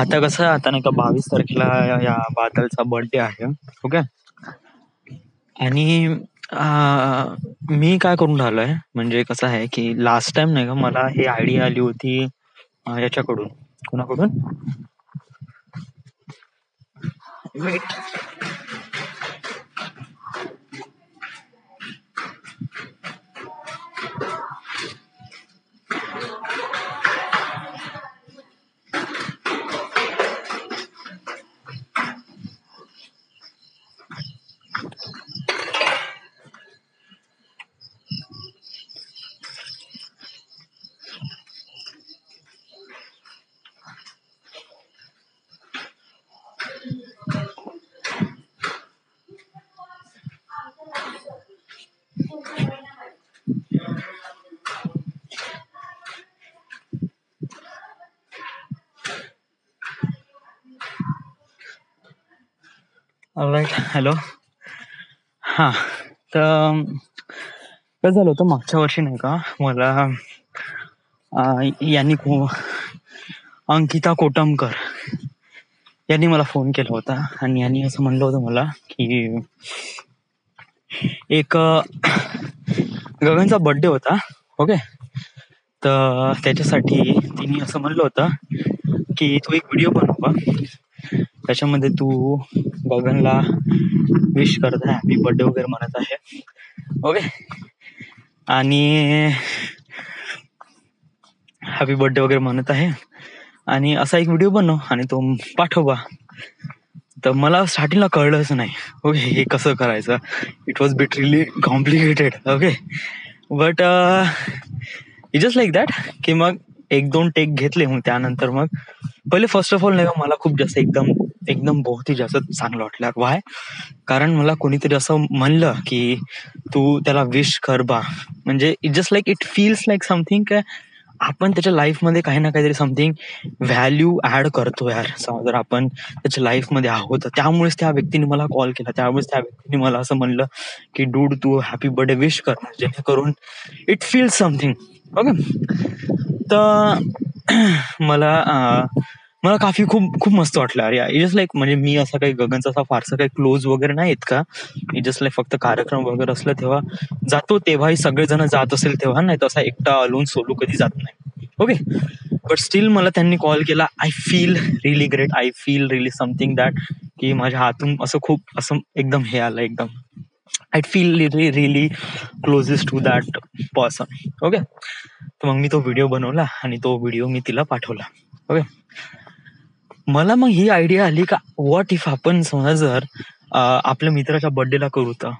आता कसं आता नाही का 22 तारखेला या बादलचा बर्थडे आहे. ओके. आणि मी काय करून राहिलोय म्हणजे कसं आहे की लास्ट टाइम नाही का मला ही आयडिया आली होती याच्याकडून. कोणाकडून? वेट. ऑलराईट. हॅलो. हा. तर काय झालं होतं मागच्या वर्षी नाही का मला यांनी अंकिता कोटमकर यांनी मला फोन केला होता आणि यांनी असं म्हणलं होतं मला की एक गगनचा बर्थडे होता. ओके. तर त्याच्यासाठी तिने असं म्हणलं होतं की तू एक व्हिडिओ बनव का, त्याच्यामध्ये तू गगनला विश करत आहे, हॅपी बर्थडे वगैरे म्हणत आहे. ओके. आणि हॅपी बर्थडे वगैरे म्हणत आहे आणि असा एक व्हिडिओ बनव आणि तो पाठवा. तर मला स्टार्टिंगला कळलंच नाही ओके हे कसं करायचं. It was bit relief complicated. Okay. But it just like that की मग 1-2 टेक घेतले. मग त्यानंतर मग पहिले फर्स्ट ऑफ ऑल नाही का मला खूप जास्त एकदम बहुत ही जास्त चांगलं वाटलं. वाय? कारण मला कोणीतरी असं म्हणलं की तू त्याला विश कर बा. म्हणजे it just like it feels like something काय आपण त्याच्या लाईफमध्ये काही ना काहीतरी समथिंग व्हॅल्यू ऍड करतो यार. जर आपण त्याच्या लाईफमध्ये आहोत त्यामुळेच त्या व्यक्तीने मला कॉल केला, त्यामुळेच त्या व्यक्तीने मला असं म्हणलं की डूड तू हॅपी बर्थडे विश कर, जेणेकरून इट फील्स समथिंग. ओके. तर मला खूप मस्त वाटलं अरे. इट जस्ट लाईक म्हणजे मी असं काही गगनचा असा फारसा काही क्लोज वगैरे नाही आहेत का. इट जस्ट लाईक फक्त कार्यक्रम वगैरे असलं तेव्हा जातो, तेव्हाही सगळेजण जात असेल तेव्हा, नाही तसा एकटा अलोन सोलो कधी जात नाही. ओके. बट स्टील मला त्यांनी कॉल केला. I feel relief great. I feel relief something that की माझ्या हातून असं खूप असं एकदम हे आलं एकदम. I feel really closest to that person. Okay. तर मग मी तो व्हिडिओ बनवला आणि तो व्हिडिओ मी तिला पाठवला. ओके. मला मग ही आयडिया आली का व्हॉट इफ आपण समजा जर आपल्या मित्राच्या बर्थडेला करू तर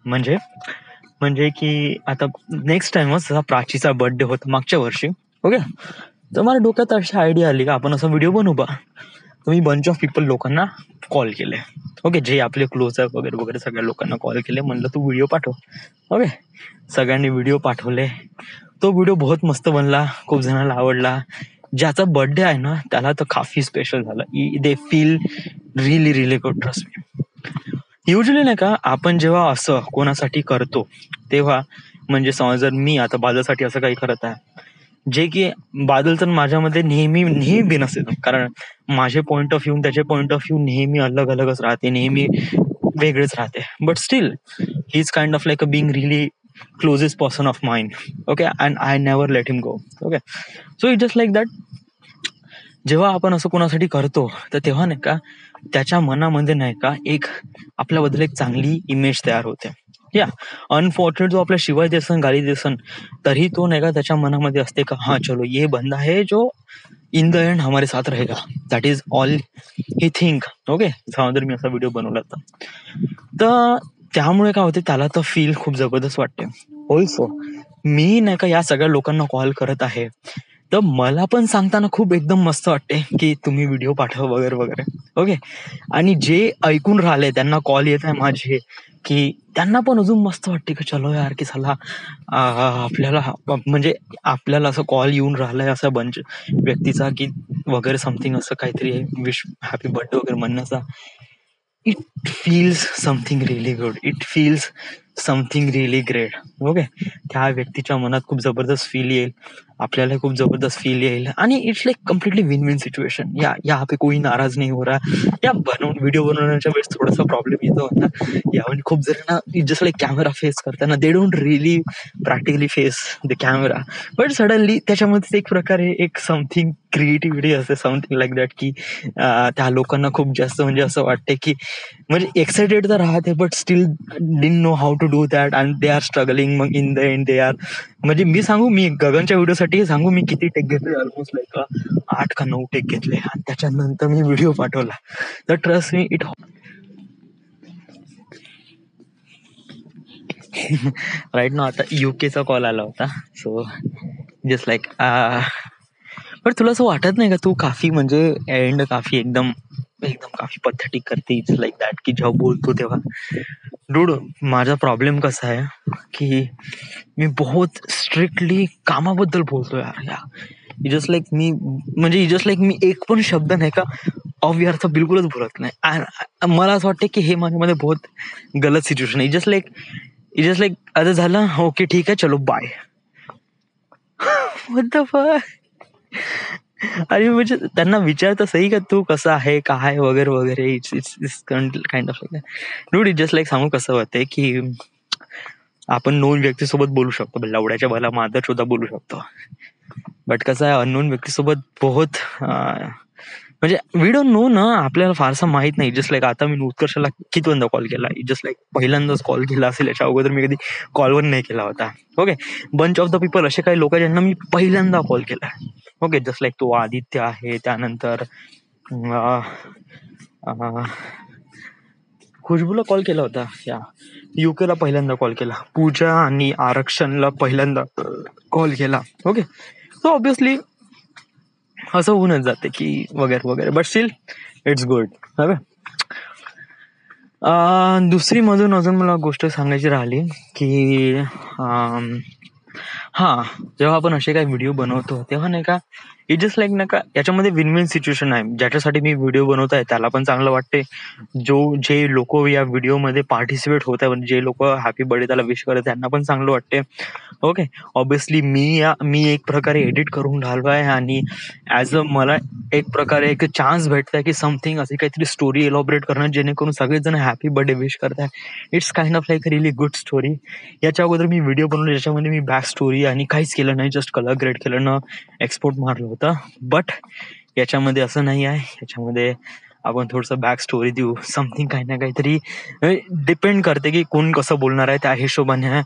म्हणजे की आता नेक्स्ट टाइमच प्राचीचा बर्थडे होता मागच्या वर्षी. ओके. तर मला डोक्यात अशी आयडिया आली का आपण असा व्हिडिओ बनवू बा. तर मी बंच ऑफ पीपल लोकांना कॉल केले. ओके. जे आपले क्लोज आहे वगैरे वगैरे सगळ्या लोकांना कॉल केले. म्हणलं तू व्हिडिओ पाठव. ओके. सगळ्यांनी व्हिडिओ पाठवले. तो व्हिडिओ बहुत मस्त बनला, खूप जणांना आवडला. ज्याचा बर्थडे आहे ना त्याला तर काफी स्पेशल झालं. They feel relief really good, trust me. Usually नाही का आपण जेव्हा असं कोणासाठी करतो तेव्हा म्हणजे समज जर मी आता बादलसाठी असं काही करत आहे जे की बादल तर माझ्यामध्ये नेहमी बिनस येतो. कारण माझे पॉइंट ऑफ व्ह्यू त्याचे पॉइंट ऑफ व्ह्यू नेहमी अलगच राहते, नेहमी वेगळेच राहते. But still he is kind of like a being really closest person of mind. Okay. And I never let him go. Okay. So it just like that जेव्हा आपण असं कोणासाठी करतो तर तेव्हा नाही का त्याच्या मनामध्ये नाही का एक आपल्याबद्दल एक चांगली इमेज तयार होते. या अनफॉर्च्युनेट जो आपल्या शिवाय देसन गाली देसन तरी तो नाही का त्याच्या मनामध्ये असते का हा चलो ये बंदा है जो इन द एंड हमारे साथ रहेगा. That is all he think. Okay. जर मी असा व्हिडिओ बनवला तर त्यामुळे काय होते त्याला तर फील खूप जबरदस्त वाटते. ऑल्सो मी नाही का या सगळ्या लोकांना कॉल करत आहे तर मला पण सांगताना खूप एकदम मस्त वाटते की तुम्ही व्हिडिओ पाठवा वगैरे वगैरे. ओके. आणि जे ऐकून राहिले त्यांना कॉल येत आहे माझे की त्यांना पण अजून मस्त वाटते की चलो यार की चला आपल्याला म्हणजे आपल्याला असं कॉल येऊन राहिलाय असा बंच व्यक्तीचा की वगैरे समथिंग असं काहीतरी विश हॅपी बर्थडे वगैरे म्हणण्याचा. It feels something really good. It feels something relief great. Okay. त्या व्यक्तीच्या मनात खूप जबरदस्त फील येईल. आपल्याला खूप जबरदस्त फील येईल आणि it's like completely win win situation. यहाँ पे कोई नाराज नहीं हो रहा. या व्हिडिओ बनवण्याच्या वेळेस थोडासा प्रॉब्लेम येतो ना, यामध्ये खूप जण ना जस्ट लाईक कॅमेरा फेस करताना they don't really practically face the camera, but suddenly त्याच्यामध्ये एक प्रकारे एक समथिंग क्रिएटिव्हिटी असते, समथिंग लाईक दॅट, की त्या लोकांना खूप जास्त म्हणजे असं वाटते की म्हणजे एक्साइटेड तर राहते but still didn't know how to do that and they are struggling. मग in the end they are म्हणजे मी सांगू, मी गगनच्या व्हिडिओसाठी सांगू मी किती टेक घेतले, ऑलमोस्ट लाईक 8 का 9 टेक घेतले आणि त्याच्यानंतर मी व्हिडिओ पाठवला. तर ट्रस्ट मी इट राईट ना. आता युकेचा कॉल आला होता, सो जस्ट लाईक पण तुला असं वाटत नाही का तू काफी म्हणजे एंड काफी एकदम एकदम काफी पथेटिक करते, इट्स लाईक दॅट, की जेव्हा बोलतो तेव्हा. डूड, माझा प्रॉब्लेम कसा आहे की मी बहुत स्ट्रिक्टली कामाबद्दल बोलतो यार. जस्ट लाईक मी एक पण शब्द नाही का अव्यर्थ बिलकुलच बोलत नाही. मला असं वाटतं की हे माझ्यामध्ये बहुत गलत सिच्युएशन आहे. जस्ट लाईक आता झालं, ओके ठीक आहे, चलो बाय. व्हॉट द फक. अरे म्हणजे त्यांना विचारतं सही का तू कसं आहे काय वगैरे वगैरे. It's kind of like dude, it just like सांगू कसं होतंय की आपण नोन व्यक्तीसोबत बोलू शकतो, लवड्याच्या मला मादर सुद्धा बोलू शकतो, बट कसं आहे अननोन व्यक्तीसोबत बहुत म्हणजे वी डोंट नो ना, आपल्याला फारसं माहित नाही. जस्ट लाईक आता मी उत्कर्षला कितवंदा कॉल केला, जस्ट लाईक पहिल्यांदाच कॉल केला असेल, याच्या अगोदर मी कधी कॉलवर नाही केला होता. Okay, bunch of the people असे काही लोक ज्यांना मी पहिल्यांदा कॉल केला. ओके, जस्ट लाईक तो आदित्य आहे, त्यानंतर खुशबूला कॉल केला होता, या युकेला पहिल्यांदा कॉल केला, पूजा आणि आरक्षणला पहिल्यांदा कॉल केला. ओके, सो ऑब्विसली असं होऊनच जाते की वगैरे वगैरे, बट स्टील इट्स गुड. दुसरी मधून अजून मला गोष्ट सांगायची राहिली की हा, जेव्हा आपण असे काही व्हिडिओ बनवतो तेव्हा नाही का इट जस्ट लाईक नाही का याच्यामध्ये विन विन सिच्युएशन आहे. ज्याच्यासाठी मी व्हिडिओ बनवत आहे त्याला पण चांगलं वाटते, जे लोक या व्हिडिओमध्ये पार्टिसिपेट होत आहे, म्हणजे जे लोक हॅपी बर्थडे त्याला विश करत त्यांना पण चांगलं वाटते. ओके, ऑब्विसली मी एक प्रकारे एडिट करून राहिलो आहे आणि ऍज अ मला एक प्रकारे एक चान्स भेटताय की समथिंग अशी काहीतरी स्टोरी एलॉबरेट करणं, जेणेकरून सगळेजण हॅपी बर्थडे विश करताय. It's kind of like really good story. याच्या अगोदर मी व्हिडिओ बनवले ज्याच्यामध्ये मी बॅक स्टोरी आणि काहीच केलं नाही, जस्ट कलर ग्रेड केलं ना एक्सपोर्ट मारलं होतं. बट याच्यामध्ये असं नाही आहे, याच्यामध्ये आपण थोडंसं बॅक स्टोरी देऊ, समथिंग काही ना काहीतरी डिपेंड करते की कोण कसं बोलणार आहे, त्या हिशोबाने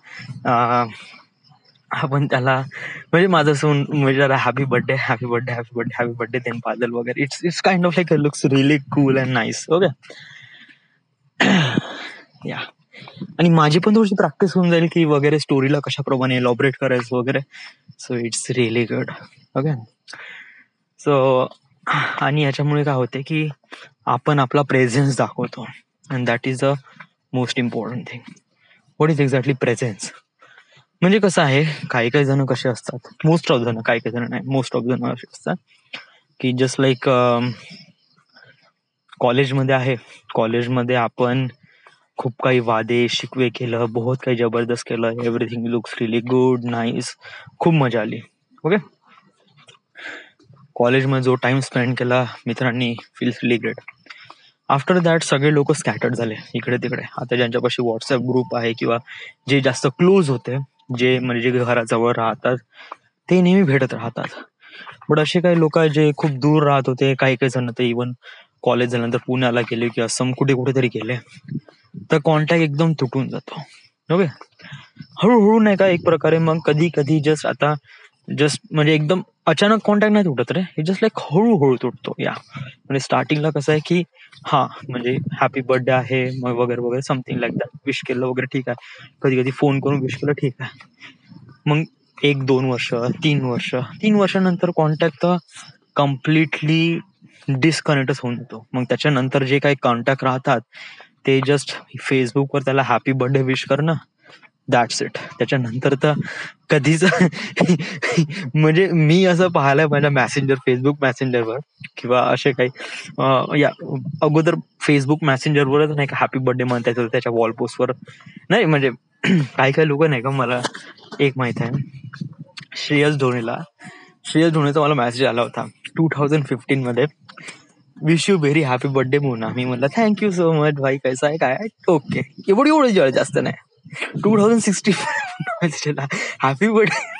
आपण त्याला म्हणजे माझं सून म्हणजे happy birthday happy birthday happy birthday happy birthday then पादल वगैरे. It's kind of like looks really cool and nice. Okay, या आणि माझी पण थोडीशी प्रॅक्टिस होऊन जाईल की वगैरे स्टोरीला कशाप्रमाणे एलॉबरेट करायचं वगैरे. So it's really good. Okay, so आणि याच्यामुळे काय होते की आपण आपला प्रेझेन्स दाखवतो and that is the most important thing. What is exactly presence म्हणजे कसं आहे, काही काही जण कसे असतात, मोस्ट ऑफ जण, काही काही जण नाही, मोस्ट ऑफ जण असे असतात की जस्ट लाईक कॉलेजमध्ये आहे, कॉलेजमध्ये आपण खूप काही वादे शिकवे केलं, बहुत काही जबरदस्त केलं, everything looks really good nice, खूप मजा आली. ओके, कॉलेजमध्ये जो टाइम स्पेंड केला मित्रांनी feels relief great. After that सगळे लोक स्कॅटर्ड झाले इकडे तिकडे. आता ज्यांच्यापाशी व्हॉट्सअप ग्रुप आहे किंवा जे जास्त क्लोज होते, जे म्हणजे जे घराजवळ राहतात, ते नेहमी भेटत राहतात. बट असे काही लोक जे खूप दूर राहत होते, काही काही जण ते इव्हन कॉलेज झाल्यानंतर पुण्याला गेले किंवा असं कुठेतरी गेले, तर कॉन्टॅक्ट एकदम तुटून जातो. ओके, हळूहळू नाही का एक प्रकारे. मग कधी कधी जस्ट म्हणजे एकदम अचानक कॉन्टॅक्ट नाही तुटत रे, हे जस्ट लाईक हळूहळू तुटतो. या म्हणजे स्टार्टिंगला कसं आहे की हा म्हणजे हॅपी बर्थडे आहे मग वगैरे वगैरे समथिंग लाईक दॅट, विश केलं वगैरे ठीक आहे, कधी कधी फोन करून विश केलं ठीक आहे. मग 1-2 वर्ष 3 वर्षानंतर कॉन्टॅक्ट तर कम्प्लिटली डिस्कनेक्टच होऊन जातो. मग त्याच्यानंतर जे काही कॉन्टॅक्ट राहतात ते जस्ट फेसबुकवर त्याला हॅपी बर्थडे विश करणं, दॅट्स इट. त्याच्यानंतर तर कधीच म्हणजे मी असं पाहिलंय माझ्या फेसबुक मॅसेंजरवर किंवा असे काही या अगोदर फेसबुक मॅसेंजरवरच नाही का हॅपी बर्थडे म्हणता येतं त्याच्या वॉल पोस्टवर. नाही म्हणजे काही काही लोक नाही का, मला एक माहित आहे श्रेयस धोनीचा मला मेसेज आला होता 2015 मध्ये. Wish you very happy birthday Mona. मी म्हणलं थँक्यू सो मच भाई, कैसा आहे काय. ओके, एवढी जळ जास्त नाही. 2016 happy birthday.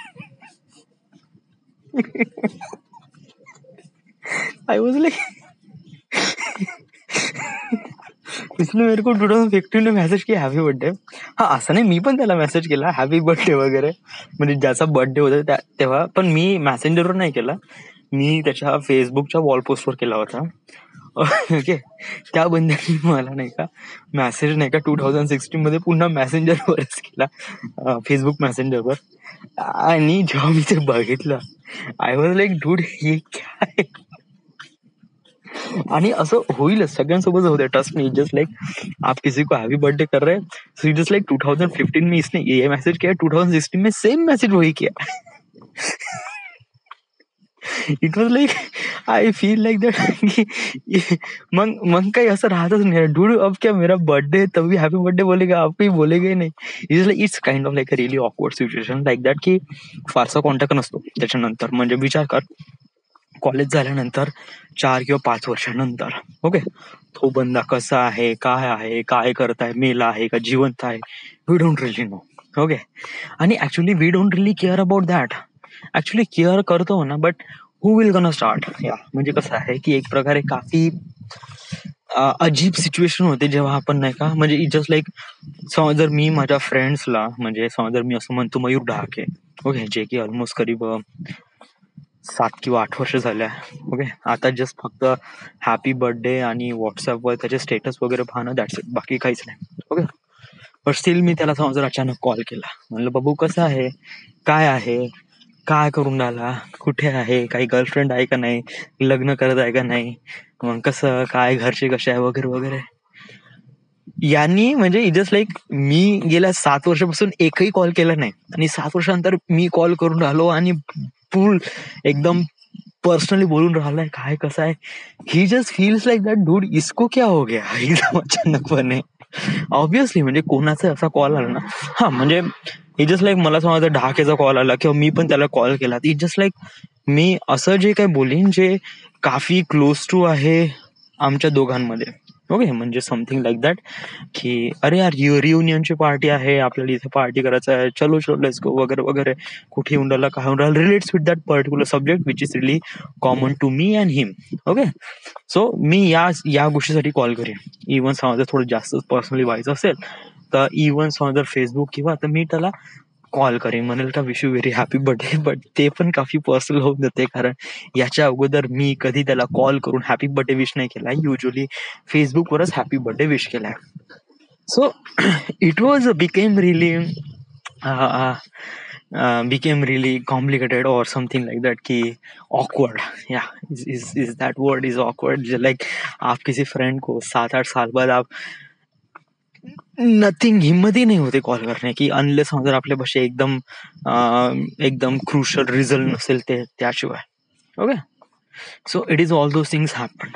I was like इसने मेरे को 2015 में मैसेज किया हॅपी बर्थडे. हा, असं नाही, मी पण त्याला मेसेज केला हॅपी बर्थडे वगैरे, म्हणजे ज्याचा बर्थडे होता तेव्हा. पण मी मॅसेंजरवर नाही केला, मी त्याच्या फेसबुकच्या वॉल पोस्टवर केला होता. ओके, त्या बंद्याने मला नाही का मेसेज नाही का 2016 मध्ये पुन्हा मॅसेंजरवरच केला, फेसबुक मॅसेंजरवर. आणि जेव्हा मी ते बघितलं, आय वॉज लाईक डूड, हे काय. आणि असं होईलच, सगळ्यांसोबत होते, ट्रस्ट मी. जस्ट लाइक आप किसी को हैप्पी बर्थडे कर रहे हैं, सो जस्ट लाइक 2015 में इसने ये मैसेज किया, 2016 में सेम मैसेज वही किया. It was like I feel like that. मग काही असं राहतच नाही. डूड अब क्या मेरा बर्थडे तभी हॅपी बर्थडे बोलेगा, आप काही बोलेगा ही नाही. It's kind of like a really awkward situation like that, की फारसा कॉन्टॅक्ट नसतो त्याच्यानंतर. म्हणजे विचार कर, कॉलेज झाल्यानंतर 4 किंवा 5 वर्षानंतर, ओके, तो बंदा कसा आहे, काय करताय, मेला आहे का जिवंत आहे, we don't really know. Okay, आणि actually we don't really care about that. Actually care करतो ना, but who will gonna start. या म्हणजे कसं आहे की एक प्रकारे काफी अजीब सिच्युएशन होते जेव्हा आपण नाही का, म्हणजे जस्ट लाईक समज जर मी माझ्या फ्रेंड्सला, म्हणजे समज जर मी असं म्हणतो मयूर ढहाके, ओके, जे की ऑलमोस्ट करीब 7 किंवा 8 वर्ष झाल्या. ओके, आता जस्ट फक्त हॅपी बर्थडे आणि व्हॉट्सअपवर त्याचे स्टेटस वगैरे पाहणं, दॅट्स इट, बाकी काहीच नाही. ओके, पण स्टील मी त्याला समज अचानक कॉल केला, म्हणलं बाबू कसं आहे, काय करून राहिला, कुठे आहे, काही गर्लफ्रेंड आहे का नाही, लग्न करत आहे का नाही, मग कसं काय, घरचे कसे आहे वगैरे वगैरे. यांनी म्हणजे जस्ट लाईक मी गेल्या 7 वर्षापासून एकही कॉल केला नाही, आणि 7 वर्षानंतर मी कॉल करून राहिलो आणि फुल एकदम पर्सनली बोलून राहिलाय, काय कसं आहे. He just feels like that, dude इसको क्या हो गया, एकदम अचानकपणे. ऑब्विसली म्हणजे कोणाचा असा कॉल आला ना, हा म्हणजे इट जस्ट लाईक मला समजा ढाकेचा कॉल आला किंवा मी पण त्याला कॉल केला, इट जस्ट लाईक मी असं जे काही बोलीन जे काफी क्लोज टू आहे आमच्या दोघांमध्ये. ओके, म्हणजे समथिंग लाईक दॅट, की अरे यार रियुनियनची पार्टी आहे, आपल्याला इथे पार्टी करायचं आहे, चलो लेट्स गो वगैरे वगैरे, कुठे येऊन राहिला, काय होऊन राहिलं, relates with that particular subject which is really common to me and him. Okay, so मी या गोष्टीसाठी कॉल करेन. इव्हन समजा थोडं जास्त पर्सनली व्हायचं असेल तर इव्हन समजा फेसबुक किंवा तर मी त्याला कॉल करेन, म्हणेल का wish you very happy birthday. But ते पण काफी पर्सनल होऊन जाते, कारण याच्या अगोदर मी कधी त्याला कॉल करून हॅपी बर्थडे विश नाही केला, युजली फेसबुकवरच हॅपी बर्थडे विश केलाय. So it was became relief complicated और समथिंग लाइक दैट, की ऑकवर्ड. या is that word, is awkward. Like आप किसी फ्रेंड को 7-8 साल बाद आप नथिंग, हिम्मत ही नहीं होती कॉल करने की, अनलेस जर आपल्यापाशी एकदम क्रुशल रिझल्ट नसेल त्याशिवाय. Okay, so it is all those things happen.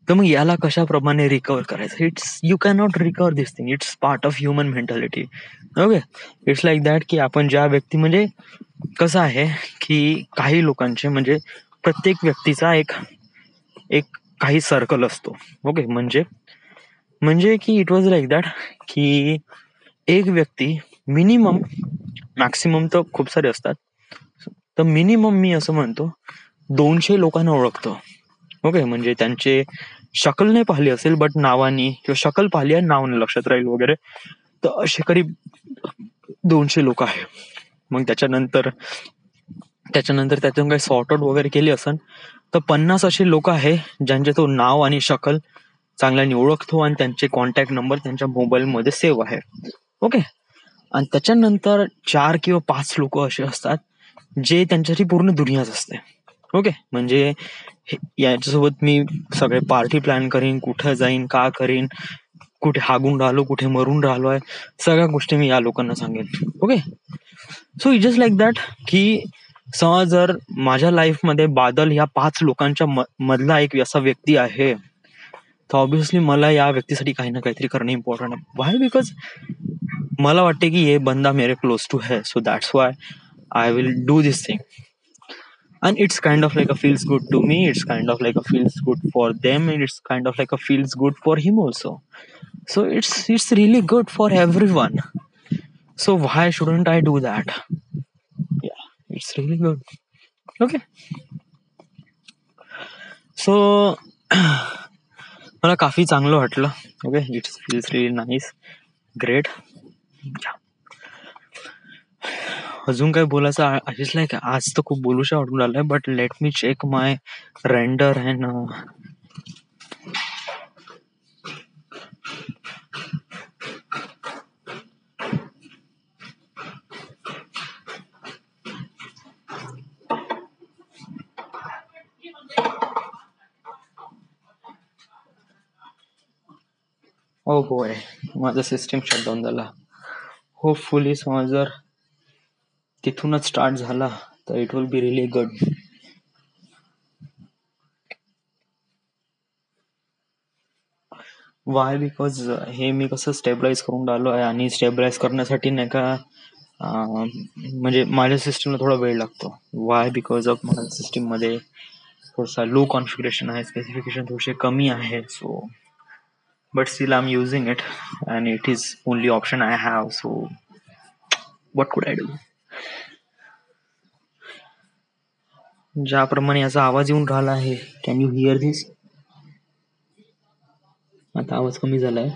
तर मग याला कशाप्रमाणे रिकवर करायचं, you can not recover this thing, it's part of human mentality. Okay, it's like that, की आपण ज्या व्यक्ती, म्हणजे कसं आहे की काही लोकांचे, म्हणजे प्रत्येक व्यक्तीचा एक काही सर्कल असतो. ओके, म्हणजे की इट वॉज लाईक दॅट, की एक व्यक्ती मिनिमम, मॅक्सिमम तर खूप सारे असतात, तर मिनिमम मी असं म्हणतो 200 लोकांना ओळखतो. ओके, म्हणजे त्यांचे शकल नाही पाहिली असेल, बट नावानी किंवा शकल पाहिली आहे, नाव नाही लक्षात राहील वगैरे, तर असे करीब 200 लोक आहे. मग त्याच्यानंतर त्यातून काही सॉर्ट आउट वगैरे केली असेल तर 50 असे लोक आहे ज्यांचे तो नाव आणि शकल चांगल्याने ओळखतो आणि त्यांचे कॉन्टॅक्ट नंबर त्यांच्या मोबाईलमध्ये सेव्ह आहे. ओके, आणि त्याच्यानंतर 4 किंवा 5 लोक असे असतात जे त्यांच्यासाठी पूर्ण दुनियाच असते. ओके, म्हणजे याच्यासोबत मी सगळे पार्टी प्लॅन करीन, कुठं जाईन, का करीन, कुठे हागून राहिलो, कुठे मरून राहिलो आहे, सगळ्या गोष्टी मी या लोकांना सांगेन. Okay, so it just like that, की समज जर माझ्या लाईफमध्ये बादल ह्या 5 लोकांच्या मधला एक असा व्यक्ती आहे, तर ऑब्व्हियसली मला या व्यक्तीसाठी काही ना काहीतरी करणं इम्पॉर्टंट आहे. वाय? बिकॉज मला वाटते की हे बंदा मेरे क्लोज टू है, so that's why I will do this thing. And it's kind of like a feels good to me, it's kind of like a feels good for them, and it's kind of like a feels good for him also. So it's really good for everyone. So why shouldn't I do that? Yeah, it's really good. Okay. So मला काफी चांगलं वाटलं. Okay, it feels really nice, great. अजून काय बोलायचं आधीच like आज तर खूप बोलूशा वाटून राहिलंय, but let me check my render and oh boy, माझा सिस्टीम शटडाऊन झाला. होपफुली समज जर तिथूनच स्टार्ट झाला तर it will be really good. Why because हे मी कसं स्टेबलाइज करून राहिलो आहे, आणि स्टेबलाइज करण्यासाठी नाही का म्हणजे माझ्या सिस्टीमला थोडा वेळ लागतो. वाय बिकॉज ऑफ माझ्या सिस्टीम मध्ये थोडासा लो कॉन्फिगरेशन आहे, स्पेसिफिकेशन थोडेसे कमी आहे. So but still I'm using it and it is only option I have, so what could I do. ज्याप्रमाणे याचा आवाज येऊन राहिला आहे, कॅन यू हिअर दिस? आता आवाज कमी झालाय.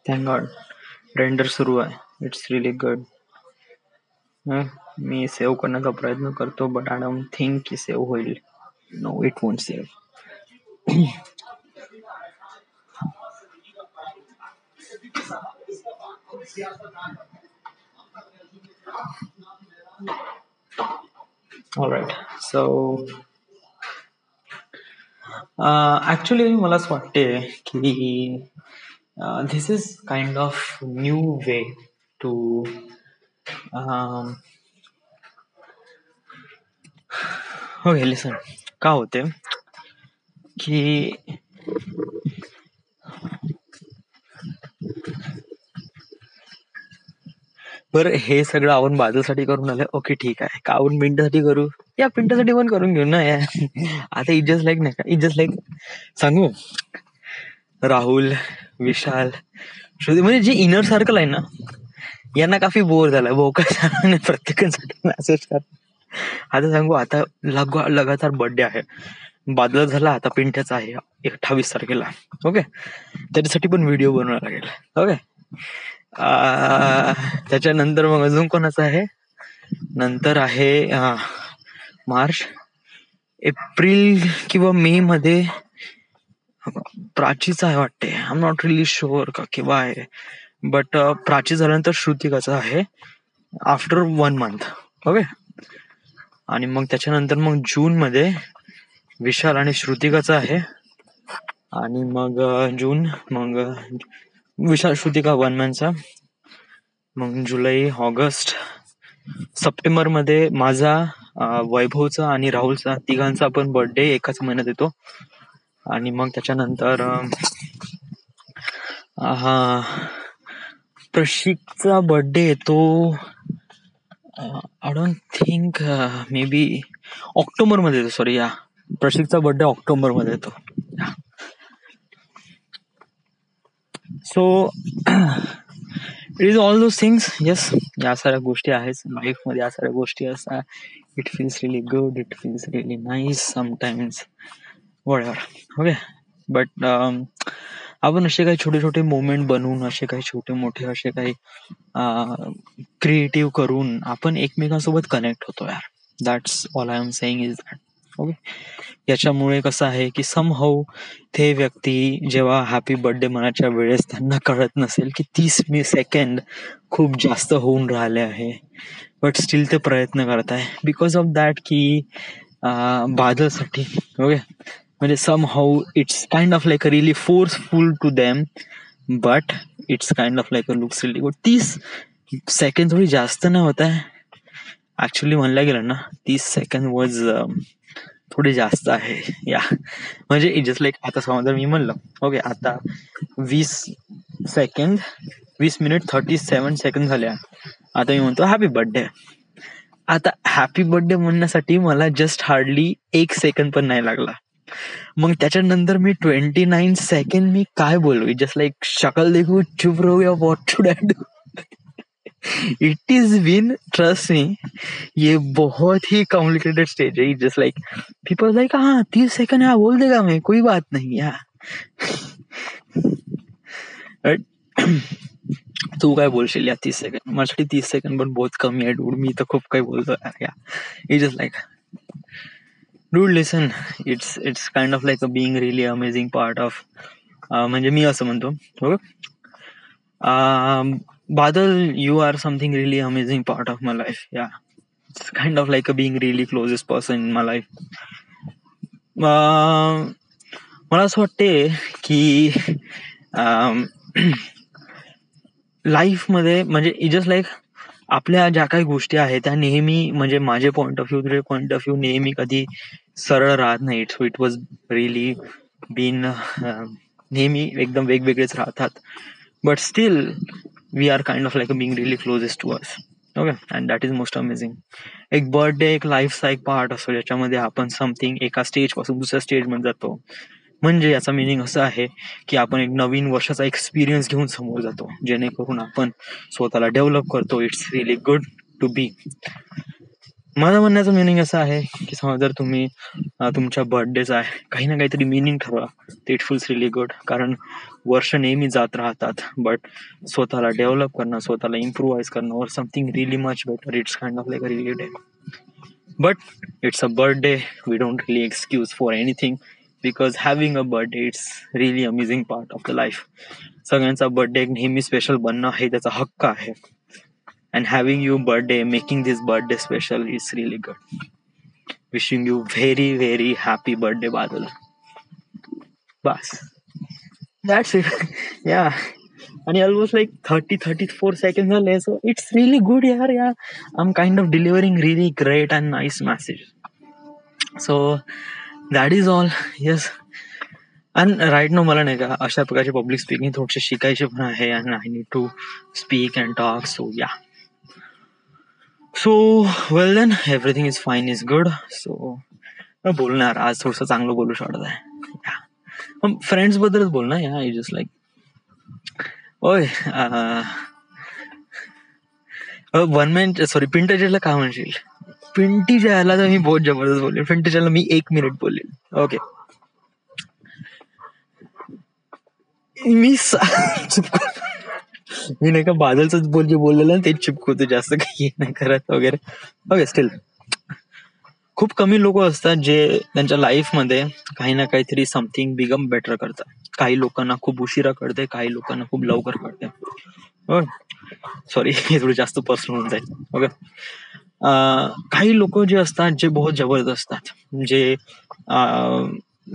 थँक गॉड रेंडर सुरू आहे. It's really good. मी सेव्ह करण्याचा प्रयत्न करतो, बट आय डोंट थिंक की सेव्ह होईल. No, it won't save. Alright. So actually मला असं वाटते की this is kind of new way to okay, listen. का होते की बरं हे सगळं आपण बाजूसाठी करून आलं, ओके ठीक आहे. का आपण पिंटासाठी करू? या पिंटासाठी पण करून घेऊ ना या. आता इट जस्ट लाईक नाही का, इट जस्ट लाईक सांगू, राहुल, विशाल, श्रुती, म्हणजे जे इनर सर्कल आहे ना, यांना काफी बोर झालाय बोकासाठी प्रत्येकासाठी मेसेज कर. आता सांगू, आता लगातार बर्थडे आहे, बादल झाला, आता पिंट्याचा आहे 28 तारखेला. ओके, त्याच्यासाठी पण व्हिडिओ बनवायला लागेल. ओके, त्याच्यानंतर मग अजून कोणाचं आहे, नंतर आहे मार्च, एप्रिल किंवा मे मध्ये प्राचीचा आहे वाटते. I am not really sure का केव्हा आहे, बट प्राची झाल्यानंतर श्रुतिकाचा आहे आफ्टर 1 month. ओके, आणि मग त्याच्यानंतर मग जून मध्ये विशाल आणि श्रुतिकाचा आहे, आणि मग जून, मग विशाल श्रुतिका 1 monthचा, मग जुलै, ऑगस्ट, सप्टेंबर मध्ये माझा, वैभवचा आणि राहुलचा, तिघांचा पण बर्थडे एकाच महिन्यात येतो. आणि मग त्याच्यानंतर प्रशिकचा बर्थडे येतो, I don't think, may be October मध्ये येतो. सॉरी, या प्रशिकचा बर्थडे ऑक्टोबर मध्ये येतो. So it is all those things. Yes, या साऱ्या गोष्टी आहेत लाईफ मध्ये, या साऱ्या गोष्टी असतात. It feels really good, it feels really nice sometimes, whatever. Okay, but आपण असे काही छोटे छोटे मोमेंट बनवून, असे काही छोटे मोठे असे काही क्रिएटिव्ह करून आपण एकमेकांसोबत कनेक्ट होतो यार. That's all I am saying is that. Okay. याच्यामुळे कसं आहे की समहाऊ ते व्यक्ती जेव्हा हॅपी बर्थडे म्हणायच्या वेळेस त्यांना कळत नसेल की 30 सेकंड खूप जास्त होऊन राहिले आहे, बट स्टील ते प्रयत्न करताय बिकॉज ऑफ दॅट की बादलसाठी. ओके. म्हणजे somehow it's kind of like a really forceful to them, but it's kind of like a looks really good. 30 second थोडी जास्त नाही होत आहे ऍक्च्युली. म्हणलं गेलं ना 30 सेकंड वॉज थोडे जास्त आहे या. म्हणजे जस्ट लाईक आता समजा मी म्हणलं ओके आता 20 सेकंड 20 मिनिट 37 सेकंड झाल्या, आता मी म्हणतो हॅपी बर्थडे. आता हॅपी बर्थडे म्हणण्यासाठी मला जस्ट हार्डली 1 सेकंड पण नाही लागला. मग त्याच्यानंतर मी 29 सेकंड मी काय बोलू, जस्ट लाईक शकल देखू चुप रहो या what should I do. It is been trust me, ये बहुत ही कॉम्प्लिकेटेड स्टेज है. जस्ट लाइक पीपल लाइक हाँ 30 सेकंड हाँ बोल देगा मैं, कोई बात नहीं यार. तू काय बोलशील या 30 सेकंड? माझ्यासाठी 30 सेकंड पण बहुत कमी आहे डूड. मी तर खूप काही बोलतो या. It just like dude listen, it's kind of like a being really amazing part of, म्हणजे मी असं म्हणतो okay. Badal, you are something really amazing part of my life. Yeah, it's kind of like a being really closest person in my life. मला असं वाटते की लाईफमध्ये म्हणजे जस्ट लाईक आपल्या ज्या काही गोष्टी आहेत त्या नेहमी म्हणजे माझे पॉइंट ऑफ व्ह्यू नेहमी कधी सरळ राहत नाही. So it was really been नेहमी एकदम वेगवेगळेच राहतात, but still we are kind of like being really closest to us. Okay, and that is most amazing. एक बर्थडे एक लाईफचा एक पार्ट असतो ज्याच्यामध्ये आपण समथिंग एका स्टेज पासून दुसऱ्या स्टेज मध्ये जातो. म्हणजे याचा मिनिंग असं आहे की आपण एक नवीन वर्षाचा एक्सपिरियन्स घेऊन समोर जातो, जेणेकरून आपण स्वतःला डेव्हलप करतो. It's really good to be. माझं म्हणण्याचं मिनिंग असं आहे की समजा जर तुम्ही तुमच्या बर्थडेचा आहे काही ना काहीतरी मिनिंग ठरवा, ते इट फील्स रिअली गुड. कारण वर्ष नेहमी जात राहतात, बट स्वतःला डेव्हलप करणं, स्वतःला इम्प्रूव्हाइज करणं और something really much better, it's kind of like a really day. But it's a birthday, we don't really excuse for anything because having a birthday it's really amazing part of the life. सगळ्यांचा birthday एक नेहमी special बनणं हे त्याचा हक्क आहे. And having your birthday, making this birthday special is really good. Wishing you very, very happy birthday, Badal. Bas. That's it. Yeah. And almost like 34 seconds झाले, so it's really good यार. Yeah. I'm kind of delivering really great and nice message. So that is all. Yes. And right now मला नाही का अशा प्रकारचे public speaking थोडेसे शिकायचे पण आहे, and I need to speak and talk. So yeah. So well then everything is fine, is good. So बोलणार आज थोडस चांगलं बोलू शकत आहे. फ्रेंड्स बद्दलच बोलणार या. आय जस्ट लाईक ओय 1 मिनिट सॉरी पिंटरला काय म्हणशील? पिंटीच्या याला तर मी बहुत जबरदस्त बोलेल. पिंटरला मी 1 मिनिट बोलेल. ओके. मी नाही का बादलच बोललेलं तेच चिपकवतो, जास्त काही नाही करत वगैरे. ओके. स्टील खूप कमी लोक असतात जे त्यांच्या लाईफमध्ये काही ना काहीतरी समथिंग बिगम बेटर करतात. काही लोकांना खूप उशिरा कळते, काही लोकांना खूप लवकर कळते. सॉरी हे थोडं जास्त पर्सनल होऊन जाईल. ओके. काही लोक जे असतात जे बहुत जबरदस्त असतात, जे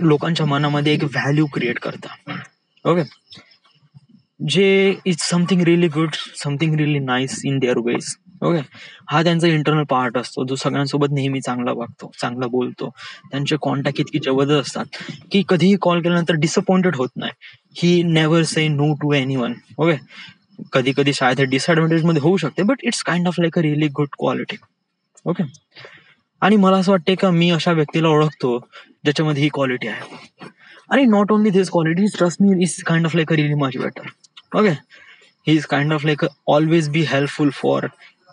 लोकांच्या मनामध्ये एक व्हॅल्यू क्रिएट करतात. ओके. जे is something really good, something really nice in their ways. Okay. हा त्यांचा इंटरनल पार्ट असतो जो सगळ्यांसोबत नेहमी चांगला वागतो, चांगला बोलतो. त्यांचे कॉन्टॅक्ट इतकी जबरदस्त असतात की कधीही कॉल केल्यानंतर डिसअपॉइंटेड होत नाही. He never say no to anyone. Okay. कधी कधी शायद हे डिसएडव्हान्टेज मध्ये होऊ शकते, but it's kind of like a really good quality. Okay. आणि मला असं वाटते का मी अशा व्यक्तीला ओळखतो ज्याच्यामध्ये ही क्वालिटी आहे. आणि not only this quality, trust me, is kind of like a really much better. Okay, he is kind of like always be helpful for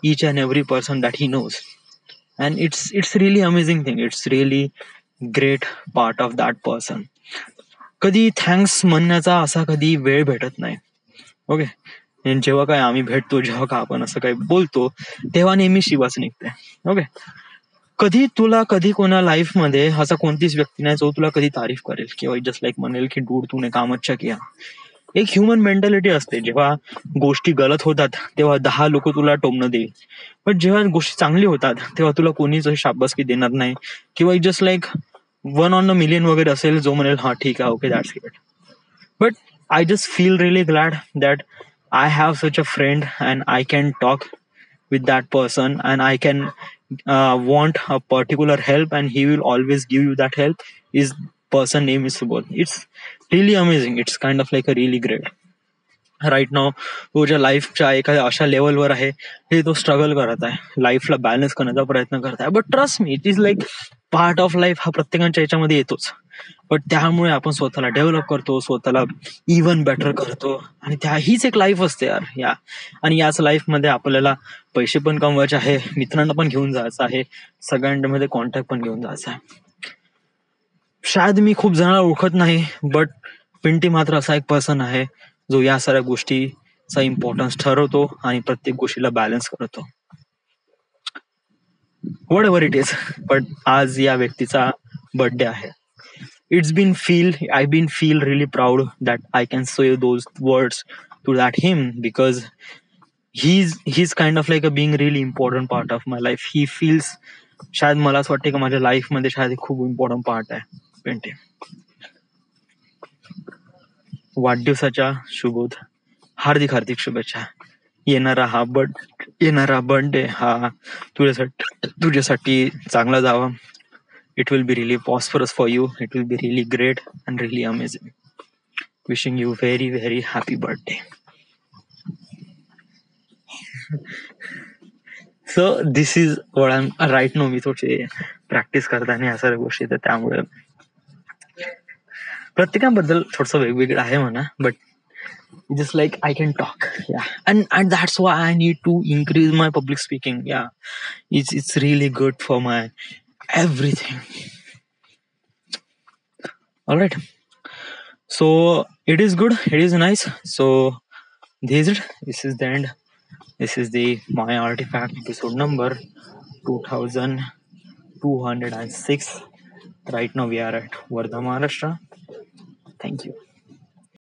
each and every person that he knows, and it's really amazing thing. It's really great part of that person. कधी thanks म्हणण्याचा असा कधी वेळ भेटत नाही. Okay. आणि जेव्हा काय आम्ही भेटतो, जेव्हा का आपण असं काही बोलतो, तेव्हा नेहमी शिवाच निघते. ओके. कधी कोणा लाईफ मध्ये असा कोणतीच व्यक्ती नाही जो तुला कधी तारीफ करेल किंवा जस्ट लाईक म्हणेल की डूड तूने काम अच्छा किया. एक ह्युमन मेंटॅलिटी असते, जेव्हा गोष्टी गलत होतात तेव्हा 10 लोक तुला टोमणं देईल, पण जेव्हा गोष्टी चांगली होतात तेव्हा तुला कोणीच अशी शाबासकी देणार नाही किंवा just like 1 on a million वगैरे असेल जो म्हणेल हा ठीक आहे, okay, that's it. But I just feel really glad that I have such a friend and I can talk with that person and I can want a particular help and he will always give you that help. His person name is Subodh. It's really amazing. It's kind of like a really great. Right now तो ज्या लाईफच्या एखाद्या अशा लेवलवर आहे हे तो struggle करत आहे, लाईफला बॅलन्स करण्याचा प्रयत्न करत आहे. But trust me, it is like part of life, हा प्रत्येकाच्या याच्यामध्ये येतोच. बट त्यामुळे आपण स्वतःला डेव्हलप करतो, स्वतःला इव्हन बेटर करतो आणि हीच एक लाईफ असते यार. आणि याच लाईफमध्ये आपल्याला पैसे पण कमवायचे आहे, मित्रांना पण घेऊन जायचं आहे, सगळ्यांमध्ये कॉन्टॅक्ट पण घेऊन जायचा आहे. शायद मी खूप जणांना ओळखत नाही, बट पिंटी मात्र असा एक पर्सन आहे जो या साऱ्या गोष्टीचा इम्पॉर्टन्स ठरवतो आणि प्रत्येक गोष्टीला बॅलन्स करतो. What ever it is. But आज या व्यक्तीचा बर्थडे आहे. I been feel really proud that I can say those words to that him because he's kind of like a being really important part of my life. He feels, शायद मला असं वाटतं की माझ्या लाईफ मध्ये शायद खूप इम्पॉर्टंट पार्ट आहे पेंटे. वाढदिवसाच्या शुभोद हार्दिक हार्दिक शुभेच्छा. येणारा बर्थडे हा तुझ्यासाठी चांगला जावा. It will be really prosperous for you. It will be really great and really amazing. Wishing you very, very happy birthday. So this is what I'm right now. मी थोडे practice करताना या सर्व गोष्टी, तर त्यामुळे प्रत्येकाबद्दल थोडस वेगवेगळं आहे म्हणा, but just like I can talk, yeah, and that's why I need to increase my public speaking. Yeah, it's really good for my everything. All right, so it is good, it is nice. So this is the end. This is the my artifact episode number 2206. Right now we are at Wardha, Maharashtra. Thank you.